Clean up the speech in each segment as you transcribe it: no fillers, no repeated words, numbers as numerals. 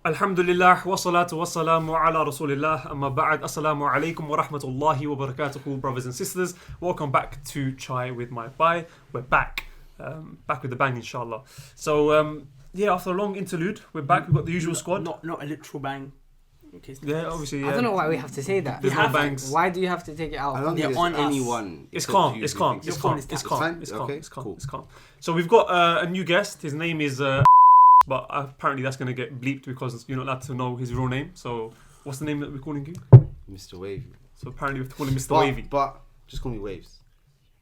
Alhamdulillah wa salatu wa salamu ala rasulillah amma ba'd. Assalamu alaikum wa rahmatullahi wa barakatuhu, brothers and sisters. Welcome back to Chai with my Bhai. We're back with the bang, inshallah. So after a long interlude, we're back. We've got the usual squad. Not a literal bang. Yeah, obviously. I don't know why we have to say that. There's no bangs. Why do you have to take it out? I don't think on anyone. It's calm. It's calm. It's calm. It's calm. It's calm. So we've got a new guest. His name is. But apparently that's going to get bleeped because you're not allowed to know his real name. So what's the name that we're calling you? Mr. Wavy. So apparently we have to call him Mr. Wavy. But just call me Waves.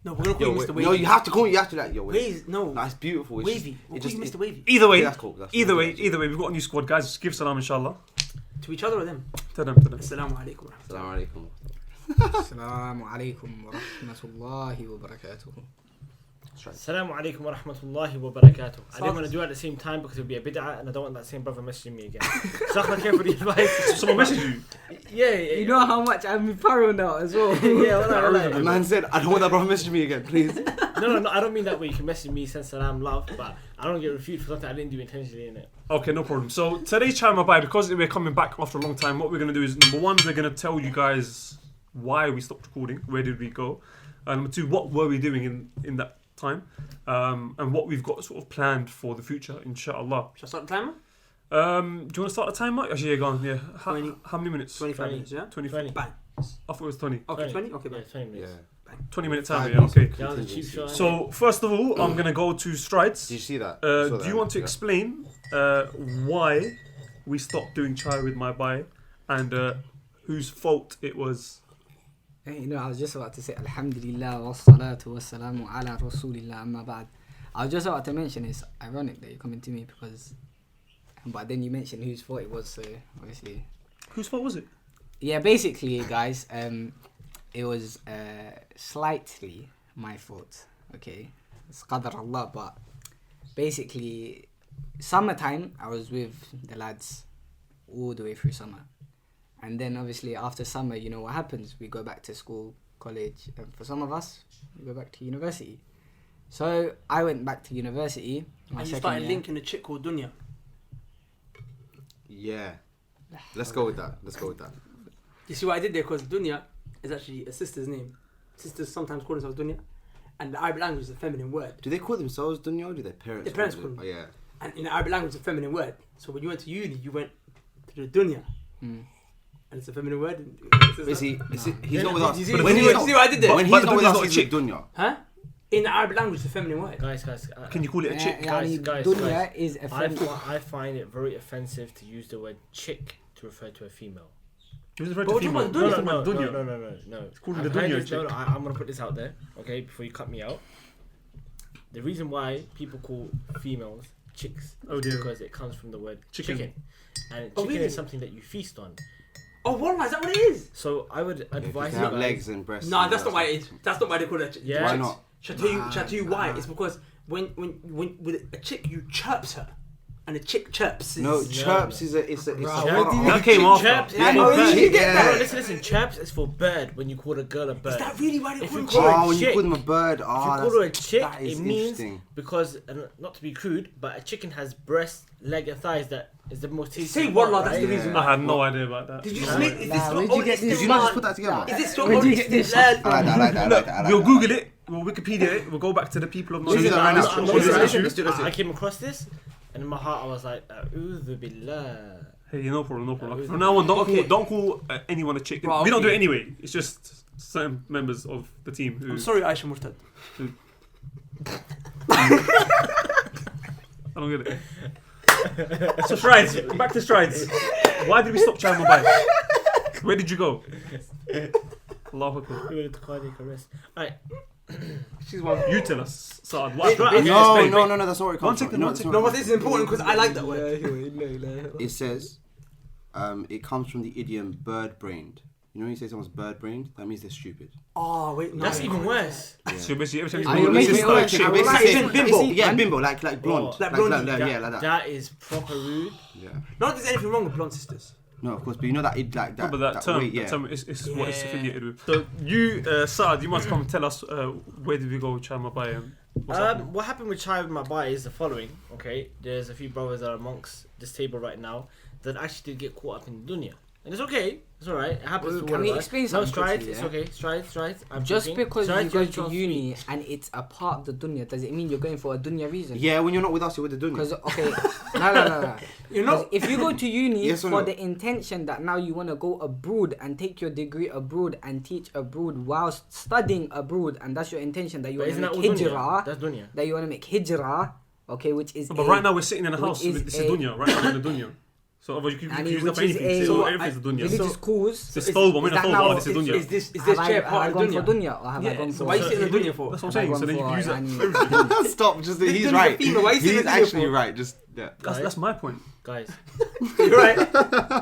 No, we're going to call you Mr. Wavy. No, you have to call me. You have to like your Waves. No, it's beautiful. It's Wavy. We'll call you Mr. Wavy. Either way, that's cool. Either way, we've got a new squad, guys. Just give salam, inshallah. To each other or them? To them. Assalamu alaikum. Assalamu alaikum. Assalamu alaikum wa rahmatullahi wa barakatuh. Assalamu alaikum wa rahmatullahi wa barakatuh. I didn't want to do it at the same time because it would be a bid'ah and I don't want that same brother messaging me again. So I care for the advice. Someone messaged you? Yeah. You know how much I'm thorough now as well. The man said, I don't want that brother messaging me again, please. No, I don't mean that way. You can message me, send salam, love, but I don't get refuted for something I didn't do intentionally in it. Okay, no problem. So today's channel by because we're coming back after a long time, what we're going to do is, number one, we're going to tell you guys why we stopped recording, where did we go, and number two, what were we doing in that time, and what we've got sort of planned for the future, inshallah. Shall I start the timer? Do you want to start the timer? Actually, yeah, go on. Yeah. How many minutes? 25 minutes, yeah? 20. Bang. I thought it was 20. Okay, 20? Okay, bang. 20 minutes. 20 minute timer, yeah, okay. That was a cheap shot. So, first of all, I'm going to go to Strides. Did you see that? Do you want to explain why we stopped doing Chai with my Bhai and whose fault it was? You know, I was just about to say Alhamdulillah wa salatu wa salamu ala rasulillah amma ba'd. I was just about to mention it's ironic that you're coming to me because, but then you mentioned whose fault it was, so obviously. Whose fault was it? Yeah, basically, guys, it was slightly my fault. Okay, it's qadar Allah, but basically, summertime I was with the lads all the way through summer. And then obviously after summer, you know what happens? We go back to school, college, and for some of us, we go back to university. So I went back to university. And you started linking a chick called Dunya. Yeah. Let's go with that. You see what I did there? Because Dunya is actually a sister's name. Sisters sometimes call themselves Dunya. And the Arabic language is a feminine word. Do they call themselves Dunya or do their parents? Their parents call them. Oh, yeah. And in the Arabic language, it's a feminine word. So when you went to uni, you went to the Dunya. And it's a feminine word. He's not with us. You see what I did there? When he's not with us, he's with Dunya. Huh? In the Arabic language, it's a feminine word. Guys. Can you call it a chick? Guys. Dunya is a I find it very offensive to use the word chick to refer to a female. It was referred to female. No. It's called the Dunya chick. I'm going to put this out there, okay, before you cut me out. The reason why people call females chicks is because it comes from the word chicken. And chicken is something that you feast on. Oh, wallah, is that what it is? So I would advise you have guys. legs and breasts. No, that's not why it is. That's not why they call it a chick. Yeah. Why not? Shall I tell you why? It's because when with a chick you chirps her, and a chick chirps. Chirps is a. That came off. Chirps. Listen. Chirps is for bird. When you call a girl a bird. Is that really why they call If her you chick? call when you call them a bird. If you call her a chick, that is it means interesting. because not to be crude, but a chicken has breast, leg, and thighs. That is the most tasty. Say part, wallah, that's right? the reason. I had no idea about that. Did you just make? Is this where'd you get this? Did you not just put that together? Is this your Where'd own you get this? I like that. We'll Google it. We'll Wikipedia it. We'll go back to the people of Should we do that right now? I'm Should we do that? Let's do it. I came across this, and in my heart I was like, "A'udhu billah." Hey, no problem. From now on, don't call anyone a chick. Bro, we don't do it anyway. It's just certain members of the team who. I'm sorry, Aisha Murtad. I don't get it. So Strides, back to Strides. Why did we stop Chai Mobile? Where did you go? Allahu Akbar. We went to cardiac arrest. Alright. She's one. You tell us, Saad. Why? No, that's not where it comes from. No, but this is important because I like that word. It says, it comes from the idiom bird-brained. You know when you say someone's bird-brained, that means they're stupid. Oh wait, no. That's even worse. Yeah. So basically, every Are you time making you it go, worse? Bimbo. Yeah, bimbo, like blonde. Like blonde. Yeah, like that. That is proper rude. Yeah. Not that there's anything wrong with blonde sisters. No, of course, but you know that it like that. but that term, way, yeah. that term is what it's affiliated with. So you, Saad, you must come and tell us where did we go with Chai Mobile and what's happening? What happened with Chai with my Bhai is the following. Okay, there's a few brothers that are amongst this table right now that actually did get caught up in dunya. And it's okay. It's alright. It happens Well, to can all we of us. explain No, something strides. quickly, It's yeah? okay. Strides. I'm Just joking. because Strides, you go you're to off uni speed. and it's a part of the dunya, does it mean you're going for a dunya reason? Yeah, when you're not with us, you're with the dunya. Because okay, no. You know, If you go to uni Yes or for no? the intention that now you want to go abroad and take your degree abroad and teach abroad whilst studying abroad, and that's your intention that you But want to isn't make that all dunya? hijrah, That's dunya. that you want to make hijrah, okay, which is But right now we're sitting in a house. which is This is dunya. Right now we're in the dunya. So otherwise you can And use that for which is anything. a- So So everything's the dunya. religious cause. So it's fold, I'm in a that fold. now- This is dunya. is this Have I chair part of gone for dunya? dunya or have I Yeah, gone so for? why you sitting in the dunya for? That's what I'm saying. So then you can use that Have for everything. Stop. Just The he's dunya's right. a female, why you saying He's the dunya actually for? right. Just yeah. That's my point. Guys, You're right.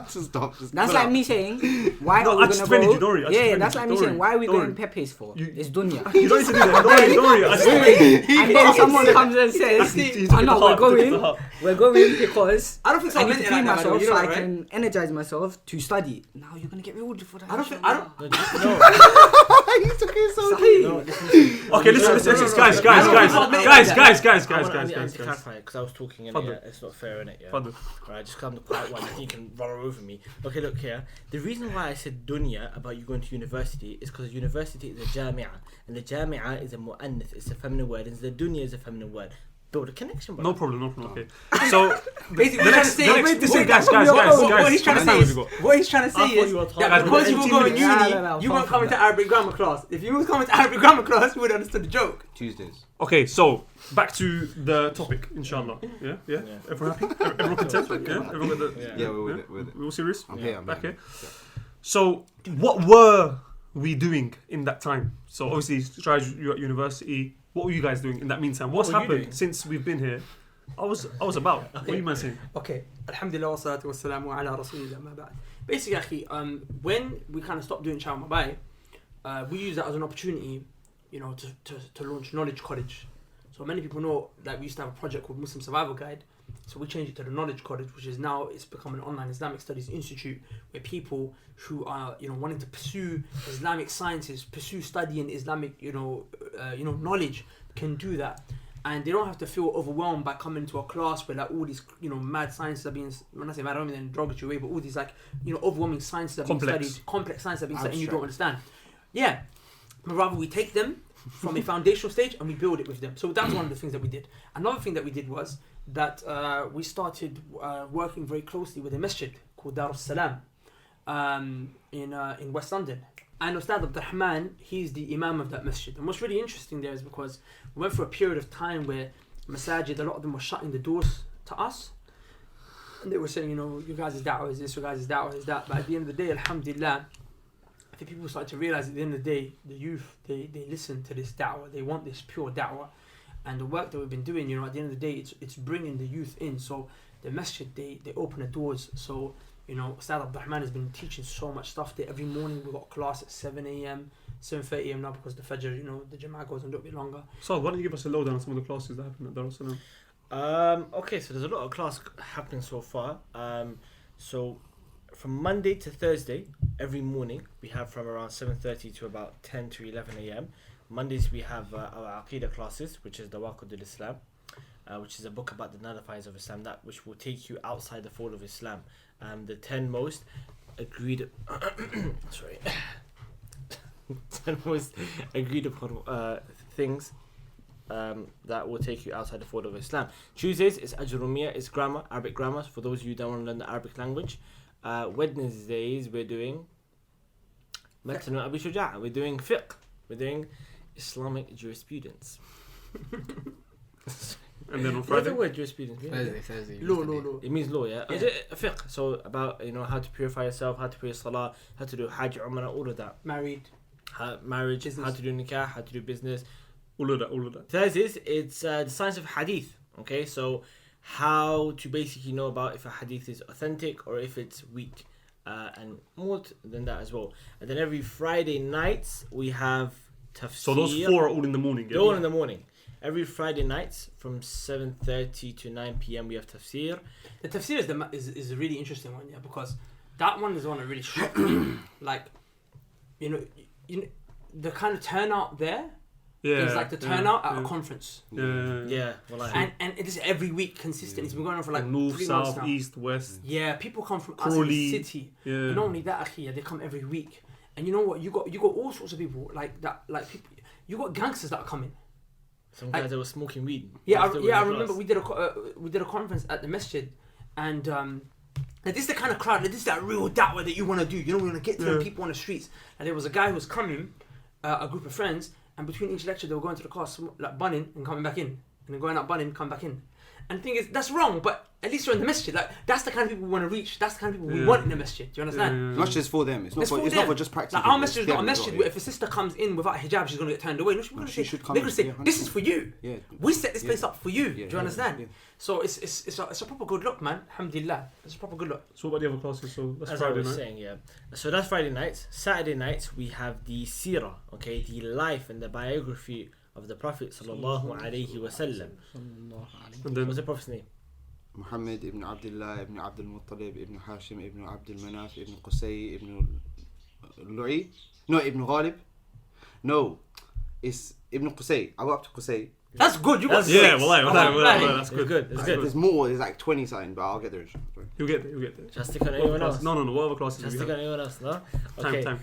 Just stop. Just That's pull like out. me saying, why No, are we I just gonna defended go? you, don't worry. I just Yeah, defended that's you, like me don't saying, why are we worry. going Pepe's for? You- It's dunya. You don't need to do that. Don't worry. I just And then someone comes and says, He "Oh took it no, to heart, we're he took it to going heart. because I don't think so. I I need meant to it clean like that, by the way, myself you so know I that, right? can energize myself to study." Now you're gonna get rewarded for that. I don't. no. He took it so Sahih. deep. No, listen. Okay, listen, guys, To clarify, because I was talking and Fadl. yeah, it's not fair, innit? Yeah. Fadl. Right, just come the quiet one. You can run over me. Okay, look here. The reason why I said dunya about you going to university is because university is a jami'ah, and the jami'ah is a mu'annith. It's a feminine word, and the dunya is a feminine word. Build a connection, bro. No problem. Okay. So Basically, the what next, he's trying to listen, say, guys. what he's trying to how say much is, time have we got? what he's trying to I say thought is you were that talking because you were 18 going minutes. uni, No, you far weren't from coming to that. Arabic grammar class. If you was coming to Arabic grammar class, you would have understood the joke. Tuesdays. Okay, so back to the topic, inshallah. Yeah. Everyone happy? Everyone content? Yeah. Everyone with the. Yeah. Yeah, we're with it. With it. We all serious? I'm Yeah. here. I'm Back here. here. So, what were we doing in that time? So, obviously, you're at university. What were you guys doing in that meantime? What's What were you happened doing? since we've been here? I was about. What are you man saying? Okay, alhamdulillah wa salatu wa salamu ala rasulillah ma ba'd. Basically, when we kind of stopped doing Chow Mabai, we used that as an opportunity, you know, to launch Knowledge College. So many people know that we used to have a project called Muslim Survival Guide. So we changed it to the Knowledge College, which is now it's become an online Islamic Studies Institute where people who are wanting to pursue Islamic sciences, pursue studying Islamic knowledge can do that. And they don't have to feel overwhelmed by coming to a class where like all these mad sciences are being, when I say mad, I don't mean in a derogatory way, but all these like overwhelming sciences are being studied, complex sciences are being studied, and you don't understand. Yeah, but rather we take them from a foundational stage and we build it with them. So that's one of the things that we did. Another thing that we did was that we started working very closely with a masjid called Dar al-Salam in West London. And Ustad Abdurrahman, he's the imam of that masjid. And what's really interesting there is because we went through a period of time where masajid, a lot of them were shutting the doors to us. And they were saying, you guys' da'wah is this, you guys' da'wah is that. But at the end of the day, alhamdulillah, I think people started to realize at the end of the day, the youth, they listen to this da'wah. They want this pure da'wah. And the work that we've been doing, at the end of the day, it's bringing the youth in. So the masjid, they open the doors. So, Ustad Abdurrahman has been teaching so much stuff there. Every morning we've got a class at 7 a.m, 7:30 a.m. now because the Fajr, the Jama'ah goes on a little bit longer. So, why don't you give us a lowdown on some of the classes that happen at Dar al-Salam? Okay, so there's a lot of class happening so far. So from Monday to Thursday, every morning we have from around 7:30 to about 10 to 11 a.m. Mondays we have our Aqidah classes, which is the Waqd al-Islam, which is a book about the nullifiers of Islam, that which will take you outside the fold of Islam. The 10 most agreed sorry 10 most agreed upon things that will take you outside the fold of Islam. Tuesdays is Ajurumiyya, is grammar, Arabic grammar, for those of you that want to learn the Arabic language. Wednesdays we're doing Matn Abi Shuja', we're doing fiqh, we're doing Islamic jurisprudence. And then on What's Friday? the word jurisprudence? Thursday. Law. It means law, yeah? Yeah. Is it fiqh? So about how to purify yourself, how to pray salah, how to do hajj, umrah, all of that. Married. Marriage, Business. how to do nikah, how to do business. All of that. Thursdays, it's the science of hadith. Okay, so how to basically know about if a hadith is authentic or if it's weak, and more than that as well. And then every Friday nights we have tafsir. So those 4 are all in the morning. They're all in the morning. Every Friday nights from 7:30 to 9 p.m. we have tafsir. The tafsir is a really interesting one, yeah, because that one is the one that really shocked me. Like, the kind of turnout there There's like the turnout at a conference. Yeah. Well, And it is every week consistent. It's been going on for like North, 3 months south, now. east, west. Yeah, people come from Crawley. us in the city. Yeah. And not only that, akhi, they come every week. And you know what? You got all sorts of people like that. Like people, you got gangsters that are coming. some guys that were smoking weed. Yeah, I remember we did a conference at the Masjid, and like this is the kind of crowd. Like this is that real da'wah that you want to do. You know, we want to get to the people on the streets. And there was a guy who was coming, a group of friends, and between each lecture they were going to the car, like bunning and coming back in, and then going out bunning, come back in. And the thing is, that's wrong, but at least you're in the masjid. Like, that's the kind of people we want to reach. That's the kind of people we want in the masjid. Do you understand? Not just for them. It's not for just practice. Like, our masjid is not a masjid where if a sister comes in without a hijab, she's going to get turned away. No, She should come they're going to say, in, yeah, this is for you. Yeah. We set this place up for you. Yeah, Do you understand? yeah. So it's a proper good look, man. Alhamdulillah. It's a proper good look. So what about the other classes? So that's As I Friday was night. saying, yeah. So that's Friday nights. Saturday nights we have the seerah, okay, the life and the biography of the Prophet sallallahu alaihi wasallam. And then What's the Prophet's name? Muhammad ibn Abdullah ibn Abdul Muttalib ibn Hashim ibn Abdul Manaf ibn Qusay ibn Lu'i. No, ibn Ghalib. No, it's ibn Qusay. I go up to Qusay. That's good. You got That's- yeah, six. well, that's It's good. good. It's good. There's more. There's like 20 something, but I'll get there. You'll get there. Just stick on What other anyone classes? else. No. What other classes? Just do stick we on anyone else, no? have? Okay. Time.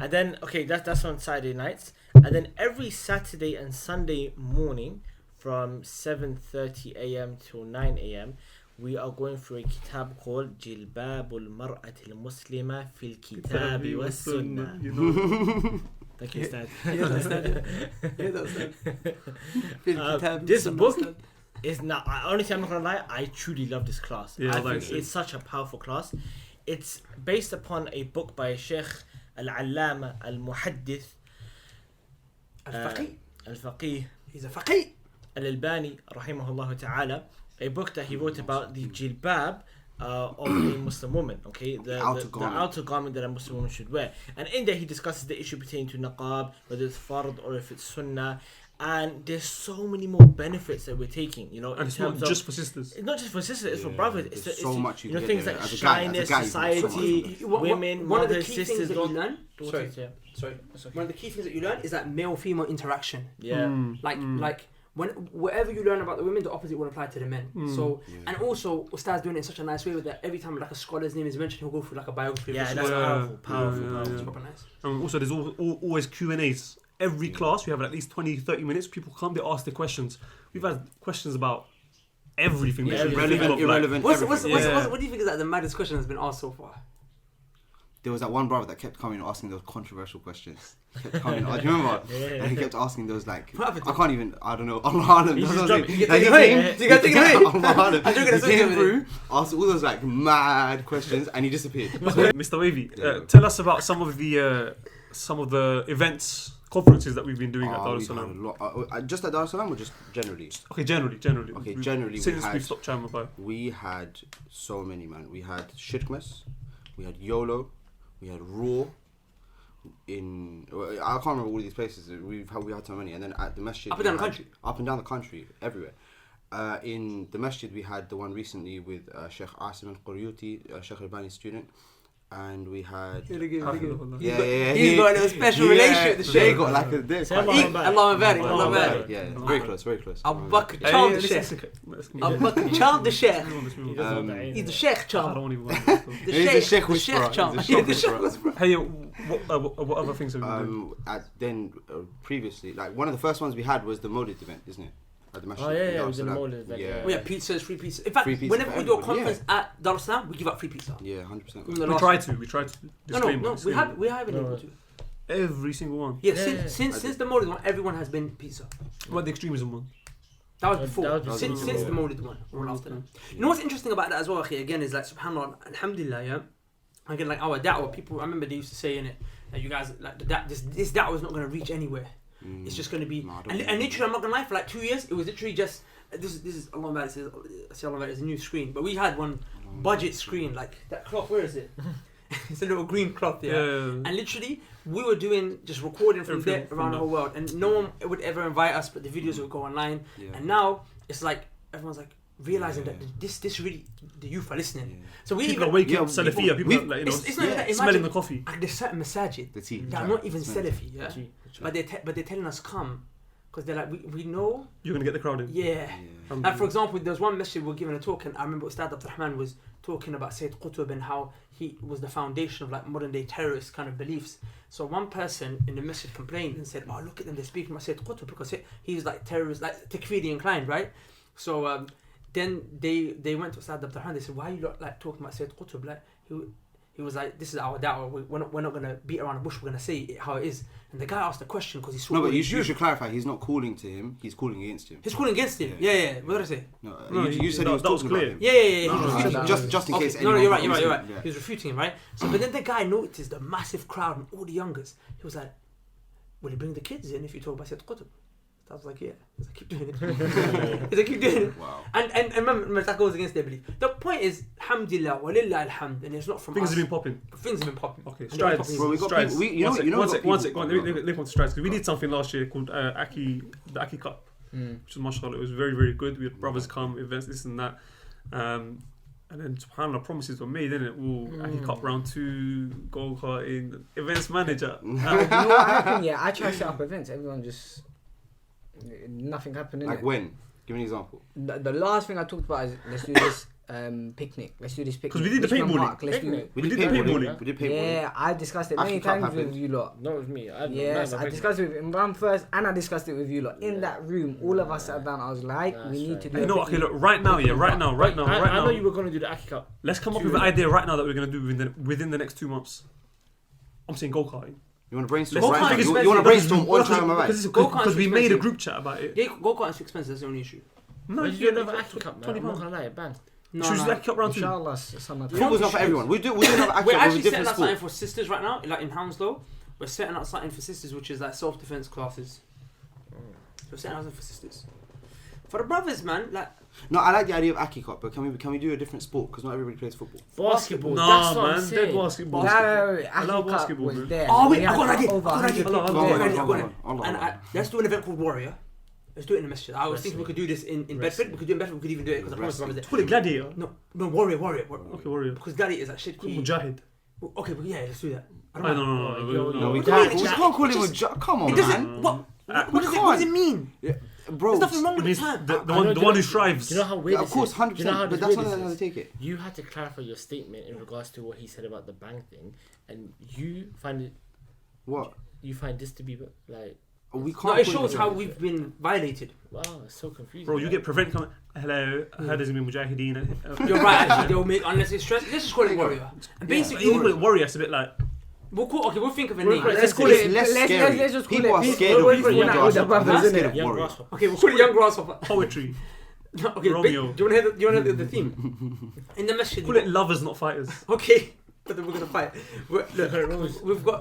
And then, okay, that's on Saturday nights. And then every Saturday and Sunday morning from 7:30 a.m. till 9 a.m. we are going through a kitab called Jilbabul Mar'atil Muslima fil Kitabi was Sunnah. You know. Thank you, Ustad. This book is not. Honestly, I'm not gonna lie. I truly love this class. Yeah, I like think it. it's such a powerful class. It's based upon a book by Sheikh Al-Allama Al-Muhaddith Al-Faqih. Al-Faqih He's a faqih. Al-Albani rahimahullah ta'ala, a book that he wrote about the jilbab of a Muslim woman, okay, the outer garment that a Muslim woman should wear. And in there he discusses the issue pertaining to niqab, whether it's fard or if it's sunnah. And there's so many more benefits that we're taking, you know. And it's not just for sisters. It's not just for sisters, it's for brothers. It's so much you know, get things there. like As a guy, shyness, you've got so much. society, women, One of the mothers, key sisters, things that you learn. daughters, yeah. Sorry. One of the key things that you learn is that male-female interaction. Yeah. Like whatever you learn about the women, the opposite will apply to the men. So and also Ustad's doing it in such a nice way with that every time like a scholar's name is mentioned, he'll go through like a biography. Yeah, of that's the powerful. It's proper nice. And also, there's always Q&As. Every class, we have at least 20-30 minutes. People come, they ask their questions. We've had questions about everything. Yeah, literally irrelevant. What everything. do you think is like the maddest question that's been asked so far? There was that one brother that kept coming and asking those controversial questions. He kept coming. Do you remember? Yeah. And he kept asking those like, What happened to I can't even. I don't know. Allah He Alam. just That's what dropped- I'm he saying. get Like, taken away. he You got taken away. Allah Alam. I'm joking, He that's what came you're doing. through, asked all those like mad questions, and he disappeared. Mr. Wavy, tell us about some of the events, conferences that we've been doing at Dar es We've had a Salaam. lot. Just at Dar es Salaam or just generally? Okay, generally. Okay, generally Since we had- we've stopped chatting about. We had so many, man. We had Shirkmas, we had YOLO, we had Raw. I can't remember all these places. We had so many, and then at the Masjid, Up and down the country. Up and down the country, everywhere. In the Masjid, we had the one recently with Sheikh Asim al-Quryuti, Sheikh Albani's student, and we had. He's got a little special relationship with the They Sheikh. got like a. Say Allah Barik. Allah Barik, Allah Allah Barik. Barik. Yeah, very close, very close. Abu Bakr charmed the Sheikh. Abu Bakr charmed the Sheikh. He doesn't want that He's either. the Sheikh I charmed. don't even want The He's a Sheikh the whisperer. Sheikh charmed. He's a Yeah, the Sheikh Sheikh whisperer. Hey, what other things have we been doing? Previously, like one of the first ones we had was the Maulid event, isn't it? At the Masjid. Oh, yeah, in yeah, Dar we es did the Salaam. Maulid event, yeah. We have pizzas, free pizza. In fact, Free pizza whenever for we do a everybody, conference at Dar es Salaam, we give out free pizza. Yeah, 100%. Even the We last try one. to. No, we haven't been No. able to. Every single one. Yeah, Yeah, since the Maulid one, everyone has been pizza. What about the extremism one? That was That before. was Since before. the Maulid one, or after that. You know what's interesting about that as well, akhi, again, is like, subhanAllah, alhamdulillah, yeah? Again, like our da'wah, people, I remember they used to say in it, that you guys, like, this da'wah is not going to reach anywhere. It's just going to be, No, I don't and think literally, I'm not going to lie, for like 2 years, it was literally just, this is Allah Akbar, it's a new screen, but we had one budget screen, like, that cloth, where is it? It's a little green cloth, yeah. And literally, we were doing, just recording from Everything there from around the that. whole world, and no one would ever invite us, but the videos would go online, Yeah. and now, it's like, everyone's like, realizing Yeah. that this really, the youth are listening. Yeah. So we People even, are waking Yeah, up Salafiyah. People we- are, like, you know, it's not even that, smelling imagine, the coffee. and there's certain masajid The tea. that are not even Smell. Salafi, yeah? but they're telling us come, because they're like we know. You're gonna get the crowd in. Yeah. Like for example, there's one masjid we were given a talk, and I remember Ustad Abdul Rahman was talking about Sayyid Qutb and how he was the foundation of like modern day terrorist kind of beliefs. So one person in the masjid complained and said, "Oh, look at them, they're speaking about Sayyid Qutb because he's like terrorist, like takfiri inclined, right?" So then they went to Ustad Abdul Rahman. They said, "Why are you not like talking about Sayyid Qutb? Like he was like, this is our da'wah. We're not gonna beat around the bush. We're gonna say it how it is." And the guy asked a question because he saw. No, but you should clarify. He's not calling to him. He's calling against him. He's calling against him. Yeah. What did I say? No, you said he was that was talking clear. about him. Yeah. Just in case. No, anyone you're right. Yeah. He was refuting him, right? So, but then the guy noticed the massive crowd and all the youngers. He was like, "Will you bring the kids in if you talk about Sayyid Qutb?" I was like, "Yeah." He's like, "Keep doing it." He's like, "Keep doing it." Wow. And remember, that goes against their belief. The point is, alhamdulillah, walillah alhamd, and it's not from Things us. have been popping. Things have been popping. Okay, And strides. they're Bro, we got Strides. people. You know, One sec. Let me come to strides. Because we did something last year called the Aki Cup, which was mashallah. It was very, very good. We had brothers come, events, this and that. And then subhanAllah, promises were made, didn't it? Aki Cup round 2, go-karting, events manager. You know what happened? Yeah, I tried to set up events. Everyone just nothing happened. Like when? Give me an example. The last thing I talked about is let's do this picnic. Let's do this picnic. 'Cause we did the Richmond paintballing. Park, let's do it. We did did the paintballing. paintballing. We did paintballing. Yeah, I discussed it many Actually, cup times with happened. you lot. Not with me. Yes, I discussed it with Imran first, and I discussed it with you lot in that room. All of us sat down. I was like, That's we need right. to do. You know, a okay, picnic. look, right now, I know you were going to do the Aki Cup. Let's come up with an idea right now that we're going to do within the next 2 months. I'm saying go-karting. You want to brainstorm? Go-karting Right now? is You expensive. want to brainstorm all the time, am I right? Because we made a group chat about it. Yeah, go-kart is expensive. That's the only issue. No, Why did you do another Aki Cup, man? £20. I'm not going to lie, it banned. Should we do Aki Cup round 2? Inshallah, summer. Football's not for everyone. We do another action We're with actually setting different up something sport. for sisters right now, like in Hounslow. We're setting up something for sisters, which is like self-defense classes. So we're setting up something for sisters. For the brothers, man, like No, I like the idea of Aki Cup, but can we do a different sport? Because not everybody plays football. Basketball. No, That's what I'm man, saying. dead basketball. No, I love Aki Cup basketball, was man. there. Oh wait, We I had got an idea. over I got an 100 idea. people Hold on, there. I got an idea. Hold on. And let's do an event called Warrior. Let's do it in the masjid. I was thinking we could do this in Bedford. Wrestling. We could do it in Bedford. We could even do it because I promised brothers Call it Gladiator. No, Warrior. Okay, warrior. Because Gladiator is like shit. Call Mujahid. Okay, but yeah, let's do that. I No, don't know. no. We What do you mean? can't call him come on, It man. doesn't. What does it mean? Bro, There's nothing wrong It with means the term. the one who strives. Do you know how weird yeah, this of course, is? 100%. Do you know how But that's not weird how this they is? take it. You had to clarify your statement in regards to what he said about the bang thing, and you find What? this to be like, We can't. No, it call shows him how a- we've been violated. wow, it's so confusing. Bro, you man. get prevent coming. Hello, I heard there's gonna be Mujahideen. You're right. Actually, they'll make unless it's stress. Let's just call it Warrior. And basically, You call it warrior. It's a bit like we'll think of a name. Let's call It's it. less scary. Let's just call People it. are peaceful. scared of We're people. going out with the Young brothers, scared innit? of Young warrior. grasshopper. Okay, we'll call it Young Grasshopper. poetry. No, okay, Romeo. do you want to hear the theme? In the masjid. Call it lovers, not fighters. Okay, but then we're gonna fight.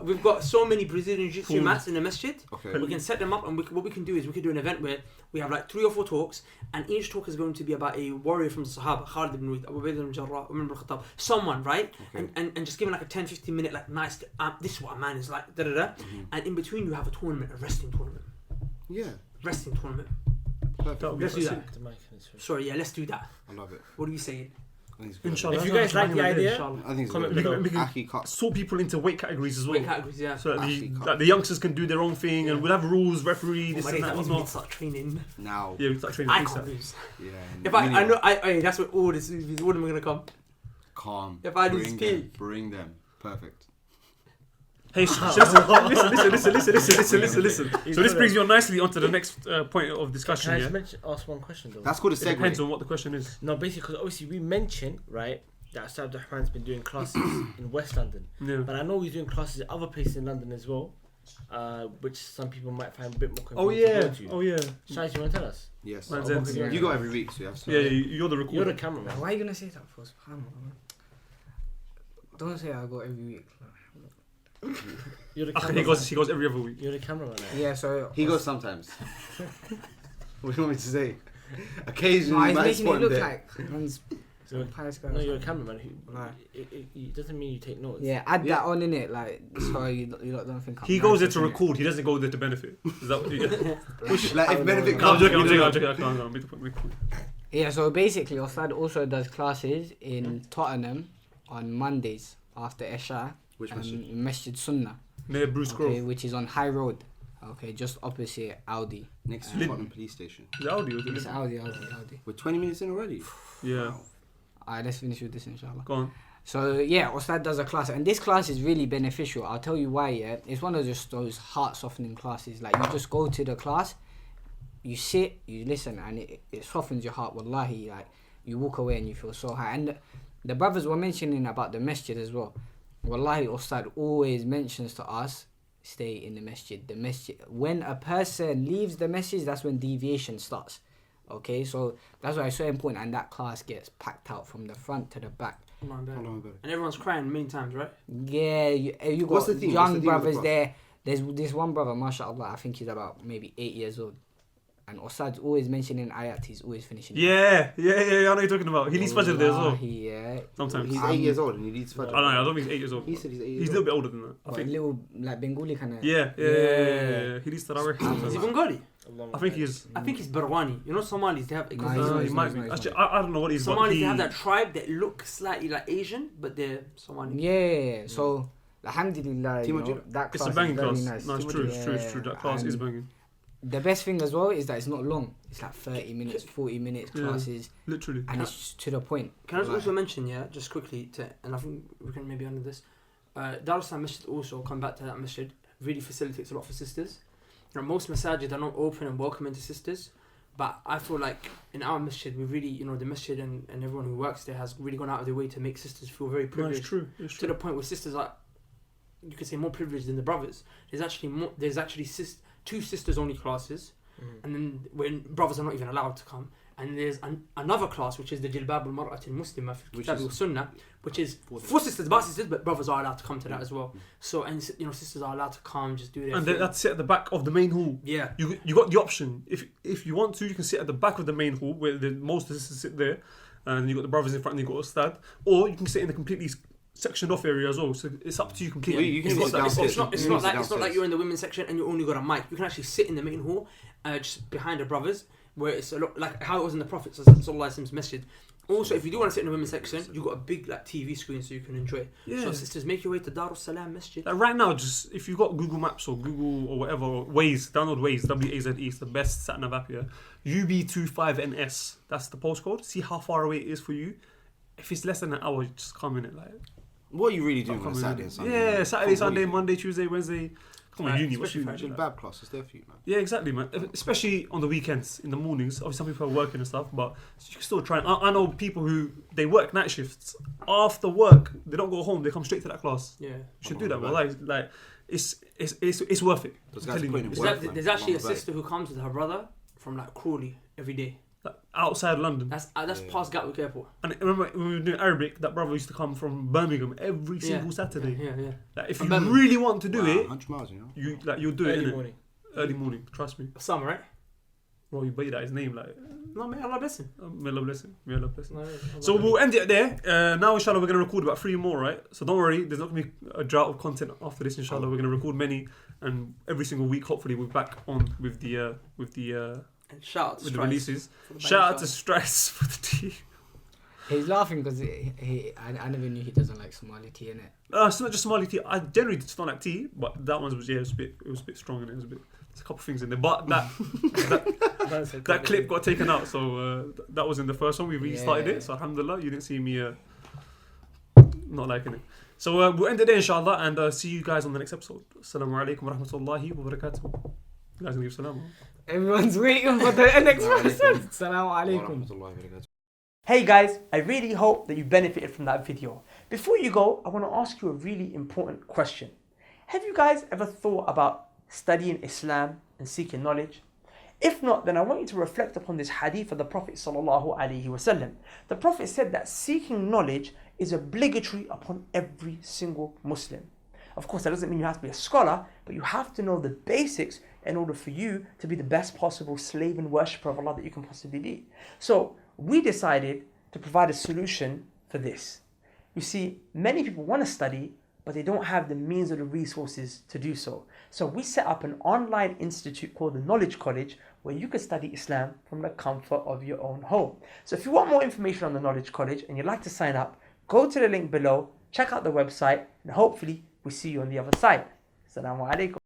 We've got so many Brazilian jiu-jitsu mats in the masjid. Okay. We can set them up, and what we can do is we can do an event where we have like 3 or 4 talks, and each talk is going to be about a warrior from the Sahaba, Khalid ibn Walid, Abu Bakr ibn Jarrah, Umar ibn Khattab, someone, right? Okay. And just giving like a 10-15 minute like nice. This is what a man is like. And in between you have a tournament, a wrestling tournament. Yeah. Wrestling tournament. Perfect. That would be Let's do sick. that. The mic is- Sorry, yeah, let's do that. I love it. What are you saying? I think it's good. Inshallah. If you that's guys like the what I'm idea, saying. I think it's Comment good. below. We can Aki Cup. sort people into weight categories as well. Weight categories, yeah. So that Aki Cup. the youngsters can do their own thing, and we'll have rules, referee, Oh this my and days, that. that was whatnot. me start training. Now. Yeah, we start training. I ASAP. can't lose. Yeah. If I know, that's what all this is. All of them are gonna come. Calm. If I lose Bring P. them. Bring them. Perfect. Hey, listen. So this brings you on nicely onto the next point of discussion. Can I Yeah, just ask one question though? That's called a it depends segue. on what the question is. No, basically, because obviously we mentioned, right, that Ustad Rahman's been doing classes in West London. Yeah. But I know he's doing classes at other places in London as well, which some people might find a bit more confusing. Oh yeah. to go to. Oh yeah. Shai, do you want to tell us? Yes. Man's Oh, empty. yeah. You go every week, so you have to. Yeah, you're the You're recorder. the cameraman. Why are you gonna say that for? SubhanAllah. Don't say I go every week. You're the He cameraman. goes every other week. You're the cameraman. Yeah, so He goes sometimes. What do you want me to say? No, Occasionally, he's might making spot it look there. like man's So- pious guy. No, you're a cameraman. Right. It doesn't mean you take notes. Yeah, add Yeah. that on in it, like so you lot don't think I'm He goes there nice, to innit? record. He doesn't go there to benefit. Is that what you get? Like if benefit No, I'm comes, joking. you know. I can't. Make the point. Yeah, so basically, Ustad also does classes in Tottenham on Mondays after Isha. Which masjid? Masjid Sunnah, Near Bruce okay, Grove. which is on High Road. Okay, just opposite Audi. Next to Tottenham Police Station. The Audi. It's Audi. We're 20 minutes in already. Yeah. Wow. Alright, let's finish with this, inshallah. Go on. So yeah, Ustad does a class, and this class is really beneficial. I'll tell you why. Yeah, it's one of just those heart-softening classes. Like, you just go to the class, you sit, you listen, and it softens your heart. Wallahi, like, you walk away and you feel so high. And the brothers were mentioning about the masjid as well. Wallahi, Ustad always mentions to us, stay in the masjid. The masjid. When a person leaves the masjid, that's when deviation starts. Okay, so that's why it's so important, and that class gets packed out from the front to the back. And everyone's crying many times, right? Yeah, you What's got the theme? young What's the theme of the brothers class? there. There's this one brother, mashallah, I think he's about maybe 8 years old. And Ustad's always mentioning ayat, he's always finishing. Yeah. I know what you're talking about. He leads Fajr there as well. Yeah. Sometimes. He's 8 years old and he leads Fajr. I don't think he's 8 years old. He said he's 8 years He's a little bit older than that. I A think. little, like, Bengali kind of. Yeah. He leads Tarawih. Is he Bengali? I think he is. I think he's Barwani. You know, Somalis, they have... No, He he's might be. not. Actually, I don't know what he's. but Somalis, he- they have that tribe that look slightly like Asian, but they're Somali. Yeah. So, alhamdulillah, you Timo, know, do you- that It's class a is banging very class. nice. No, it's true. It's true. That class is And banging. the best thing as well is that it's not long. It's like 30 minutes, 40 minutes Yeah. classes, Literally. and it's to the point. Can I Like, also mention, just quickly, and I think we can maybe under this, Darussalam Masjid also, come back to that masjid, really facilitates a lot for sisters. You know, most masajid are not open and welcoming to sisters, but I feel like in our masjid, we really, the masjid and everyone who works there has really gone out of their way to make sisters feel very No, privileged. it's true. It's To true. the point where sisters are, you could say, more privileged than the brothers. There's actually two sisters only classes, and then when brothers are not even allowed to come. And there's another class, which is the Jilbab al-Mar'at al-Muslima fi Which Kitab is- al-Sunnah, which is For for sisters, about sisters, but brothers are allowed to come to that as well. So, and sisters are allowed to come, just do their And thing. that's it at the back of the main hall. Yeah. You got the option. If you want to, you can sit at the back of the main hall where most of the sisters sit there, and you got the brothers in front, and you got Ustad, or you can sit in the completely sectioned off area as well. So it's up to you completely. You can It's sit not, downstairs. it's not You can like sit it's not like downstairs. you're in the women's section and you only got a mic. You can actually sit in the main hall, just behind the brothers, where it's a lot like how it was in the Prophet Sallallahu Alaihi Wasallam's masjid. Also, if you do want to sit in the women's section, you got a big like TV screen so you can enjoy. Yeah. So sisters, make your way to Darussalam Masjid. Like right now, just if you've got Google Maps or Google or whatever, Waze, download Waze, WAZE, it's the best sat nav app here. UB25NS, that's the postcode. See how far away it is for you. If it's less than an hour, just come in it. Like, What are you really doing come on in Saturday it. and Sunday? Yeah, man? Saturday, What Sunday, are you Monday, Tuesday, Wednesday. Come on, Right, uni. What's especially uni? doing? Like, Bab class is there for you, man. yeah, exactly, man. Especially on the weekends, in the mornings. Obviously, some people are working and stuff, but you can still try. I know people who they work night shifts. After work, they don't go home. They come straight to that class. Yeah. You should do that, man. Like it's worth it. Those I'm guys are telling putting you. in There's, work, that, man. there's actually a Come on, sister who comes with her brother from like Crawley every day. Like, outside London. That's Yeah. past Gatwick Airport. And I remember when we were doing Arabic, that brother used to come from Birmingham every single Saturday. Yeah. Like, if From you Birmingham. really want to do Wow, it, 100 miles, you know. you'll do it Early innit? morning. Early morning. Trust me. Summer, right? Bro, you beat that his name like. No, may Allah bless him. May Allah bless him. May Allah bless him. No, So Allah we'll end it there. Now, inshallah, we're going to record about 3 more, right? So don't worry, there's not going to be a drought of content after this, inshallah. We're going to record many, and every single week, hopefully, we're back on with the and shout out to with the Strice releases. for the Shout out banging to Strice for the tea. He's laughing because I never knew he doesn't like Somali tea, innit? It's not just Somali tea. I generally just don't like tea, but that one was it was a bit strong in it. There's a couple of things in there, but that clip got taken out, so that was in the first one. We restarted Yeah. it, so alhamdulillah, you didn't see me not liking it. So we'll end it there, inshallah, and see you guys on the next episode. Assalamu alaikum wa rahmatullahi wa barakatuh. You guys gonna give salam? Everyone's waiting for the next episode. Assalamu alaikum. Hey guys, I really hope that you benefited from that video. Before you go, I want to ask you a really important question. Have you guys ever thought about studying Islam and seeking knowledge? If not, then I want you to reflect upon this hadith of the Prophet sallallahu alaihi wasallam. The Prophet said that seeking knowledge is obligatory upon every single Muslim. Of course, that doesn't mean you have to be a scholar, but you have to know the basics in order for you to be the best possible slave and worshipper of Allah that you can possibly be. So we decided to provide a solution for this. You see, many people want to study, but they don't have the means or the resources to do so. So we set up an online institute called the Knowledge College, where you can study Islam from the comfort of your own home. So if you want more information on the Knowledge College and you'd like to sign up, go to the link below, check out the website, and hopefully we'll see you on the other side. Assalamu alaikum.